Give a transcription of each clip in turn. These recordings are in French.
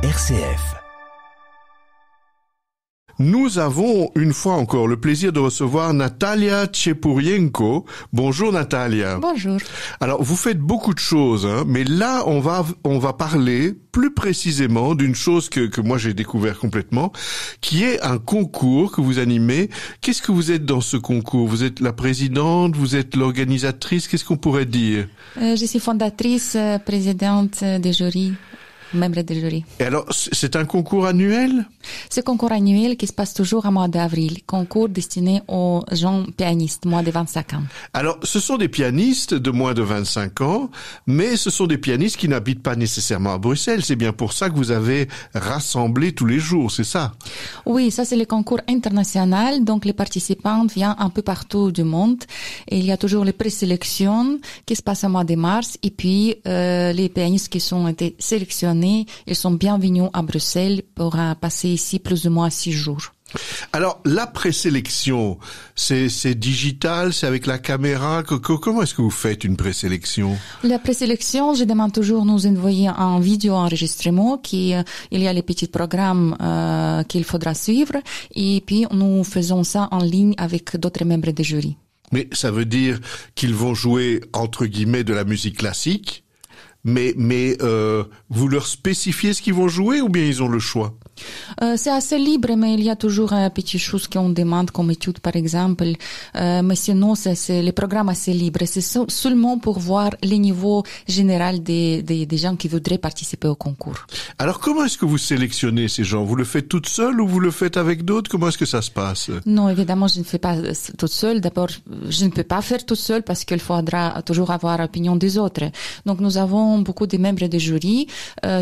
RCF. Nous avons une fois encore le plaisir de recevoir Natalia Tchepurienko. Bonjour Natalia. Bonjour. Alors vous faites beaucoup de choses, mais là on va parler plus précisément d'une chose que moi j'ai découvert complètement, qui est un concours que vous animez. Qu'est-ce que vous êtes dans ce concours? Vous êtes la présidente, vous êtes l'organisatrice, qu'est-ce qu'on pourrait dire? Je suis fondatrice, présidente des jurys. Membre du jury. Et alors, c'est un concours annuel? C'est un concours annuel qui se passe toujours au mois d'avril. Concours destiné aux jeunes pianistes, moins de 25 ans. Alors, ce sont des pianistes de moins de 25 ans, mais ce sont des pianistes qui n'habitent pas nécessairement à Bruxelles. C'est bien pour ça que vous avez rassemblé tous les jours, c'est ça? Oui, ça c'est le concours international. Donc, les participants viennent un peu partout du monde. Et il y a toujours les présélections qui se passent au mois de mars. Et puis, les pianistes qui ont été sélectionnés, ils sont bienvenus à Bruxelles pour passer ici plus ou moins 6 jours. Alors, la présélection, c'est digital, c'est avec la caméra. Comment est-ce que vous faites une présélection? La présélection, je demande toujours nous envoyer un vidéo enregistrement il y a les petits programmes qu'il faudra suivre et puis nous faisons ça en ligne avec d'autres membres du jury. Mais ça veut dire qu'ils vont jouer entre guillemets de la musique classique? Mais vous leur spécifiez ce qu'ils vont jouer ou bien ils ont le choix? C'est assez libre, mais il y a toujours petites choses qu'on demande comme études, par exemple. Mais sinon, c'est le programme assez libre. C'est seulement pour voir le niveau général des gens qui voudraient participer au concours. Alors, comment est-ce que vous sélectionnez ces gens? Vous le faites toute seule ou vous le faites avec d'autres? Comment est-ce que ça se passe? Non, évidemment, je ne fais pas toute seule. D'abord, je ne peux pas faire toute seule parce qu'il faudra toujours avoir l'opinion des autres. Donc, nous avons beaucoup de membres de jury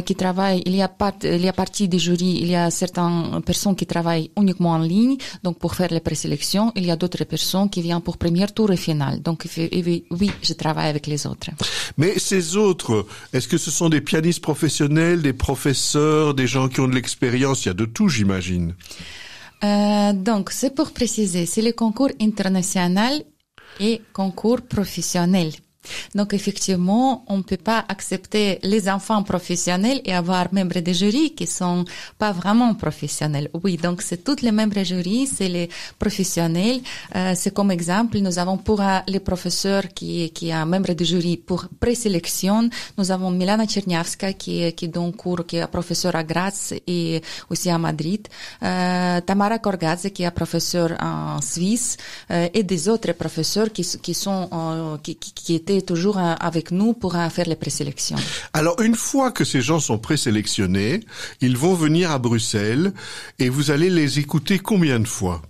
qui travaillent. Il y a partie des jurys. Il y a certaines personnes qui travaillent uniquement en ligne, donc pour faire les présélections. Il y a d'autres personnes qui viennent pour premier tour et finale. Donc oui, je travaille avec les autres. Mais ces autres, est-ce que ce sont des pianistes professionnels, des professeurs, des gens qui ont de l'expérience? Il y a de tout, j'imagine. Donc c'est pour préciser, c'est le concours international et concours professionnel. Donc effectivement, on ne peut pas accepter les enfants professionnels et avoir membres de jury qui sont pas vraiment professionnels. Oui, donc c'est tous les membres de jury, c'est les professionnels. C'est comme exemple, nous avons pour les professeurs qui est un membre de jury pour présélection, nous avons Milana Černiavska qui donne cours, qui est professeur à Graz et aussi à Madrid, Tamara Korgadze qui est professeur en Suisse et des autres professeurs qui étaient toujours avec nous pour faire les présélections. Alors, une fois que ces gens sont présélectionnés, ils vont venir à Bruxelles et vous allez les écouter combien de fois?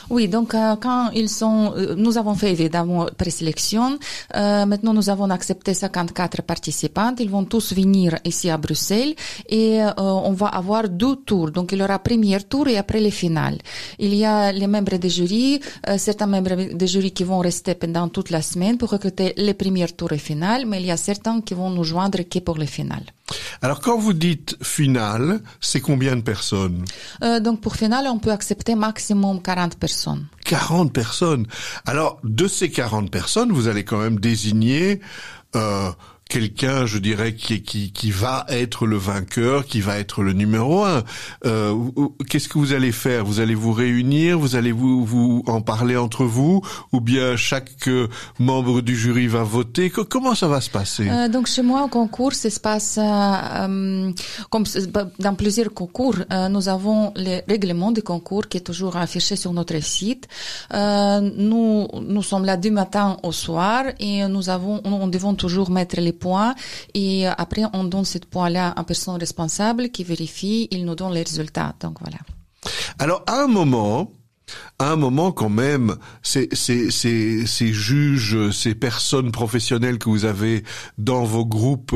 Oui, donc quand ils sont, nous avons fait évidemment présélection. Maintenant, nous avons accepté 54 participants. Ils vont tous venir ici à Bruxelles et on va avoir 2 tours. Donc, il y aura premier tour et après les finales. Il y a les membres des jurys, certains membres des jurys qui vont rester pendant toute la semaine pour recruter les premiers tours et finales, mais il y a certains qui vont nous joindre que pour les finales. Alors, quand vous dites finale, c'est combien de personnes? Donc, pour finale, on peut accepter maximum 40 personnes. 40 personnes. Alors, de ces 40 personnes, vous allez quand même désigner quelqu'un, je dirais, qui va être le vainqueur, qui va être le numéro 1. Qu'est-ce que vous allez faire? Vous allez vous réunir, vous allez vous en parler entre vous, ou bien chaque membre du jury va voter? Comment ça va se passer? Donc chez moi au concours, ça se passe comme dans plusieurs concours. Nous avons le règlement du concours qui est toujours affiché sur notre site. Nous sommes là du matin au soir et nous devons toujours mettre les points et après on donne ce point-là à une personne responsable qui vérifie, il nous donne les résultats. Donc voilà. Alors à un moment quand même, ces juges, ces personnes professionnelles que vous avez dans vos groupes,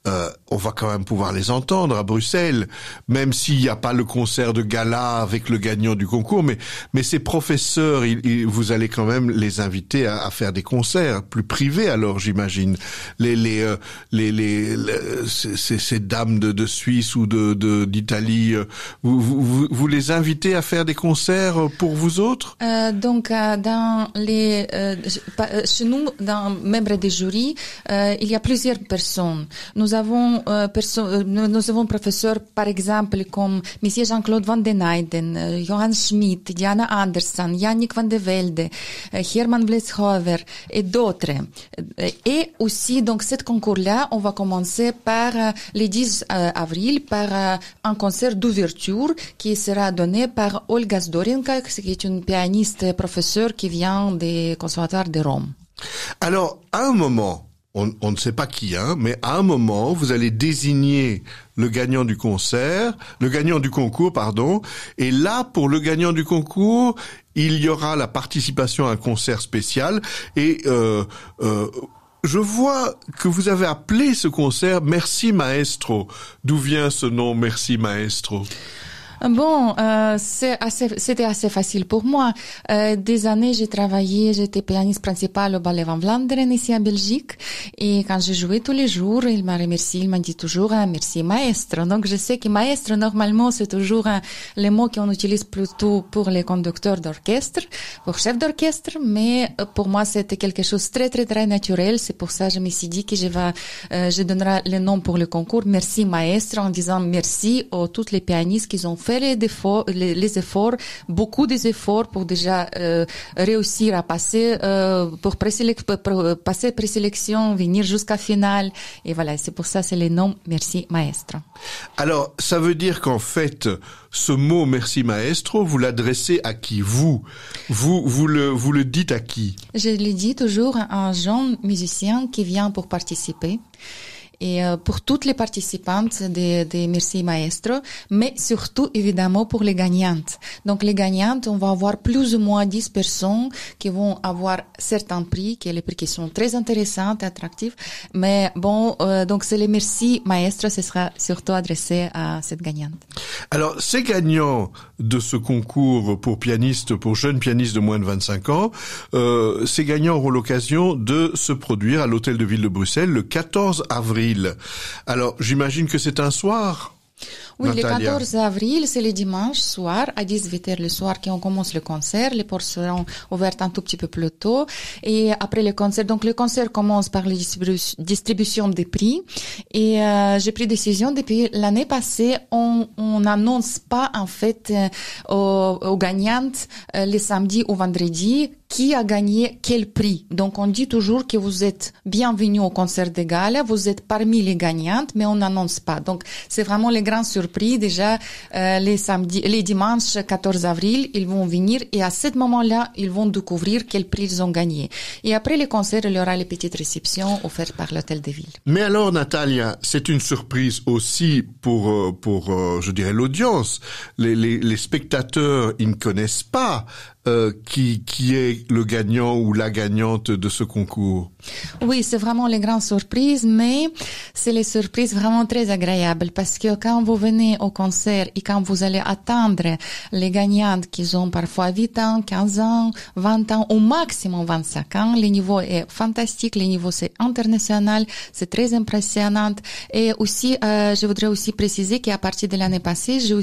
on va quand même pouvoir les entendre à Bruxelles, même s'il n'y a pas le concert de gala avec le gagnant du concours, mais ces professeurs, vous allez quand même les inviter à faire des concerts plus privés alors, j'imagine. Ces dames de Suisse ou d'Italie, vous les invitez à faire des concerts pour pour vous autres? Dans chez nous, dans membres des jurys, il y a plusieurs personnes. Nous avons professeurs, par exemple, comme Monsieur Jean-Claude Van den Eyden, Johann Schmidt, Diana Andersson, Yannick Van de Velde, Hermann Bleshover et d'autres. Et aussi, donc, cet concours-là, on va commencer par le 10 avril par un concert d'ouverture qui sera donné par Olga Zdorenka, qui est une pianiste professeure qui vient des conservatoires de Rome. Alors, à un moment, on ne sait pas qui, mais à un moment, vous allez désigner le gagnant du concours, et là, pour le gagnant du concours, il y aura la participation à un concert spécial, et je vois que vous avez appelé ce concert Merci Maestro. D'où vient ce nom Merci Maestro? Bon, c'était assez facile pour moi. Des années, j'étais pianiste principale au Ballet Van Vlaanderen ici en Belgique. Et quand je jouais tous les jours, il m'a remercié, il m'a dit toujours merci maestro. Donc je sais que maestro, normalement, c'est toujours le mot qu'on utilise plutôt pour les conducteurs d'orchestre, pour chefs d'orchestre. Mais pour moi, c'était quelque chose de très, très, très naturel. C'est pour ça que je me suis dit que je donnerai le nom pour le concours Merci maestro en disant merci à tous les pianistes qui ont fait les efforts, beaucoup des efforts pour déjà réussir à passer pour passer présélection, venir jusqu'à finale. Et voilà, c'est pour ça c'est le nom Merci Maestro. Alors, ça veut dire qu'en fait, ce mot Merci Maestro, vous l'adressez à qui? Vous le dites à qui? Je le dis toujours à un jeune musicien qui vient pour participer. Et pour toutes les participantes des Merci Maestro, mais surtout évidemment pour les gagnantes. Donc les gagnantes, on va avoir plus ou moins 10 personnes qui vont avoir certains prix, les prix qui sont très intéressants et attractifs. Mais bon, donc c'est les Merci Maestro, ce sera surtout adressé à cette gagnante. Alors ces gagnants de ce concours pour jeunes pianistes de moins de 25 ans, ces gagnants auront l'occasion de se produire à l'Hôtel de Ville de Bruxelles le 14 avril. Alors, j'imagine que c'est un soir? Oui, Natalia. Le 14 avril, c'est le dimanche soir, à 18h le soir, qu'on commence le concert. Les portes seront ouvertes un tout petit peu plus tôt. Et après le concert, donc le concert commence par la distribution des prix. Et j'ai pris décision depuis l'année passée, on n'annonce pas en fait aux gagnantes les samedis ou vendredis qui a gagné quel prix. Donc on dit toujours que vous êtes bienvenus au concert de gala, vous êtes parmi les gagnantes, mais on n'annonce pas. Donc c'est vraiment les grands surpris. Déjà les dimanches 14 avril, ils vont venir et à ce moment-là, ils vont découvrir quel prix ils ont gagné. Et après le concert, il y aura les petites réceptions offertes par l'hôtel de ville. Mais alors Natalia, c'est une surprise aussi pour je dirais l'audience. Les spectateurs, ils ne connaissent pas qui est le gagnant ou la gagnante de ce concours. Oui, c'est vraiment les grandes surprises, mais c'est les surprises vraiment très agréables parce que quand vous venez au concert et quand vous allez attendre les gagnantes qui ont parfois 8 ans, 15 ans, 20 ans, au maximum 25 ans, le niveau est fantastique, le niveau c'est international, c'est très impressionnant. Et aussi, je voudrais aussi préciser qu'à partir de l'année passée, j'ai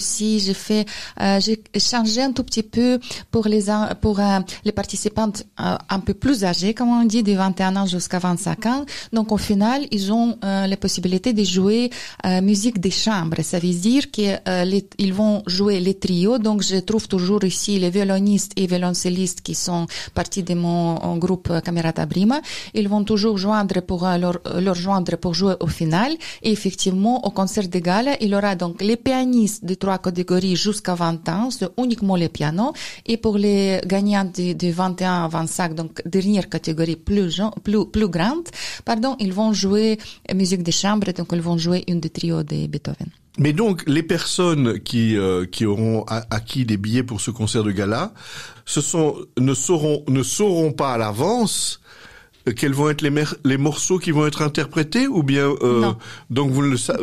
changé un tout petit peu pour les participantes un peu plus âgées, comme on dit, de 21 ans jusqu'à 25 ans. Donc, au final, ils ont la possibilité de jouer musique de chambre. Ça veut dire qu'ils vont jouer les trios. Donc, je trouve toujours ici les violonistes et violoncellistes qui sont partis de mon groupe Camerata Prima. Ils vont toujours leur joindre pour jouer au final. Et effectivement, au concert de gala, il y aura donc les pianistes de 3 catégories jusqu'à 20 ans, c'est uniquement les pianos. Et pour les gagnants de 21 à 25, donc dernière catégorie plus grande, ils vont jouer musique de chambre, donc ils vont jouer une des trios de Beethoven. Mais donc, les personnes qui auront acquis des billets pour ce concert de gala, ne sauront pas à l'avance quels vont être les morceaux qui vont être interprétés ou bien donc vous le savez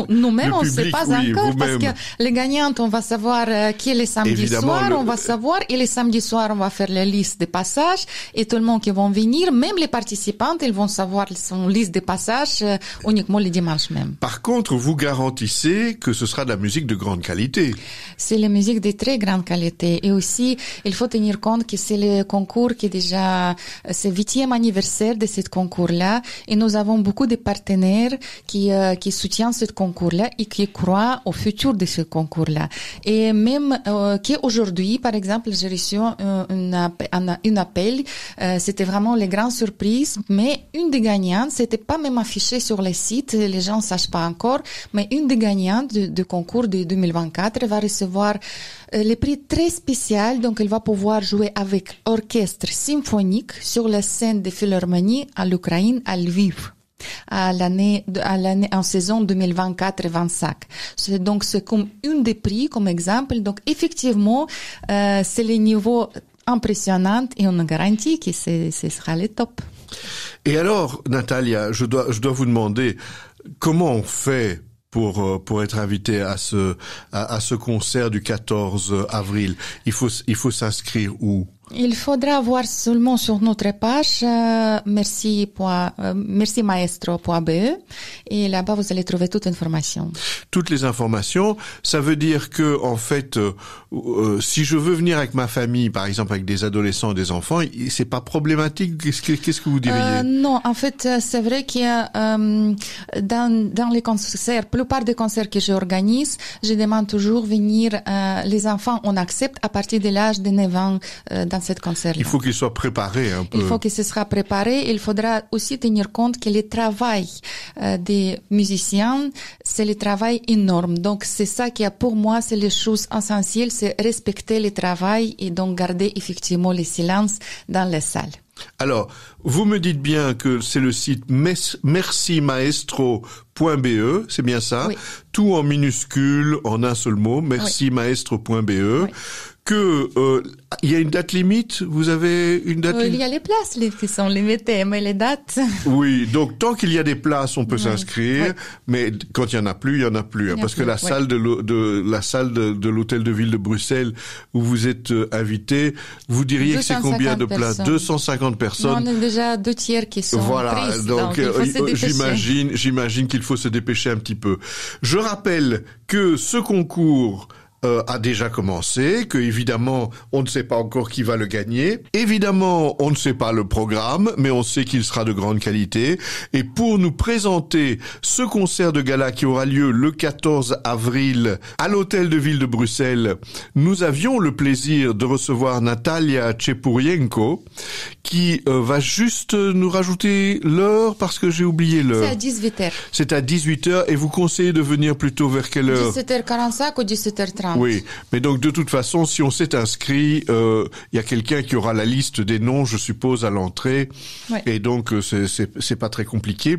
nous-mêmes on ne sait pas oui, encore parce vous-même. que les gagnantes on va savoir qui est les samedis Évidemment, soirs, on va savoir et les samedis soirs on va faire la liste des passages et tout le monde qui vont venir, même les participantes, ils vont savoir son liste des passages uniquement les dimanches même. Par contre, vous garantissez que ce sera de la musique de grande qualité. C'est la musique de très grande qualité et aussi il faut tenir compte que c'est le concours qui est déjà c'est 8e anniversaire de ce concours-là et nous avons beaucoup de partenaires qui soutiennent ce concours-là et qui croient au futur de ce concours-là. Et même qu'aujourd'hui, par exemple, j'ai reçu un appel, c'était vraiment les grandes surprises, mais une des gagnantes, c'était pas même affiché sur les sites, les gens ne sachent pas encore, mais une des gagnantes du concours de 2024 va recevoir les prix très spécial, donc elle va pouvoir jouer avec orchestre symphonique sur la scène de Philharmonie à l'Ukraine, à Lviv, en saison 2024-25. Donc c'est comme une des prix, comme exemple. Donc effectivement, c'est le niveau impressionnant et on garantit que ce sera le top. Et alors, Natalia, je dois vous demander comment on fait pour être invité à ce concert du 14 avril. Il faut s'inscrire où? Il faudra voir seulement sur notre page mercimaestro.be et là-bas vous allez trouver toute information. Toutes les informations, ça veut dire que en fait, si je veux venir avec ma famille, par exemple avec des adolescents, des enfants, c'est pas problématique. Qu'est-ce que vous diriez? Non, en fait, c'est vrai qu'il y a dans les concerts, plupart des concerts que j'organise, je demande toujours venir les enfants. On accepte à partir de l'âge de 9 ans dans cette concert-là. Il faut qu'ils soient préparés un peu. Il faut que ce sera préparé. Il faudra aussi tenir compte que le travail des musiciens, c'est le travail énorme. Donc, c'est ça qui, pour moi, c'est les choses essentielles, c'est respecter le travail et donc garder effectivement le silence dans les salles. Alors, vous me dites bien que c'est le site mercimaestro.be, c'est bien ça? Oui. Tout en minuscule, en un seul mot, mercimaestro.be. Oui. Que il y a une date limite? Vous avez une date limite? Il y a les places qui sont limitées, mais les dates... Oui, donc tant qu'il y a des places, on peut s'inscrire, oui. mais quand il y en a plus, il y en a plus. Parce que la salle de l'hôtel de ville de Bruxelles où vous êtes invité, vous diriez que c'est combien de places? 250 personnes. Non, on a déjà 2 tiers qui sont prises, donc il faut se dépêcher. j'imagine qu'il faut se dépêcher un petit peu. Je rappelle que ce concours a déjà commencé, que évidemment on ne sait pas encore qui va le gagner. Évidemment, on ne sait pas le programme, mais on sait qu'il sera de grande qualité. Et pour nous présenter ce concert de gala qui aura lieu le 14 avril à l'hôtel de ville de Bruxelles, nous avions le plaisir de recevoir Natalia Chepourienko, qui va juste nous rajouter l'heure parce que j'ai oublié l'heure. C'est à 18h. C'est à 18h et vous conseillez de venir plutôt vers quelle heure? 17h45 ou 17h30. Oui, mais donc de toute façon, si on s'est inscrit, il y a quelqu'un qui aura la liste des noms, je suppose, à l'entrée. Ouais. Et donc c'est pas très compliqué.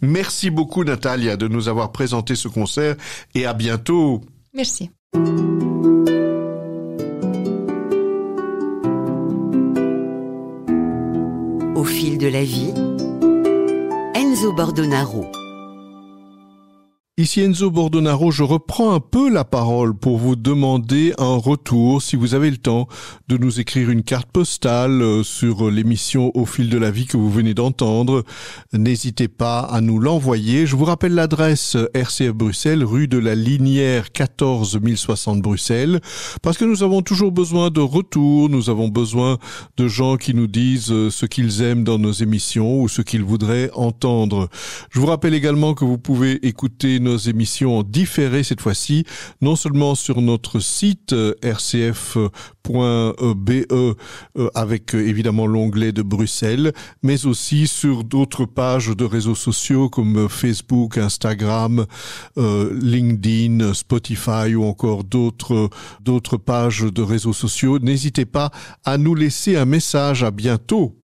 Merci beaucoup Natalia de nous avoir présenté ce concert et à bientôt. Merci. Au fil de la vie, Enzo Bordonaro. Ici Enzo Bordonaro, je reprends un peu la parole pour vous demander un retour, si vous avez le temps, de nous écrire une carte postale sur l'émission Au fil de la vie que vous venez d'entendre. N'hésitez pas à nous l'envoyer. Je vous rappelle l'adresse RCF Bruxelles, rue de la Linière 14 1060 Bruxelles, parce que nous avons toujours besoin de retours, nous avons besoin de gens qui nous disent ce qu'ils aiment dans nos émissions ou ce qu'ils voudraient entendre. Je vous rappelle également que vous pouvez écouter nos émissions en différé cette fois-ci, non seulement sur notre site rcf.be avec évidemment l'onglet de Bruxelles, mais aussi sur d'autres pages de réseaux sociaux comme Facebook, Instagram, LinkedIn, Spotify ou encore d'autres pages de réseaux sociaux. N'hésitez pas à nous laisser un message. À bientôt.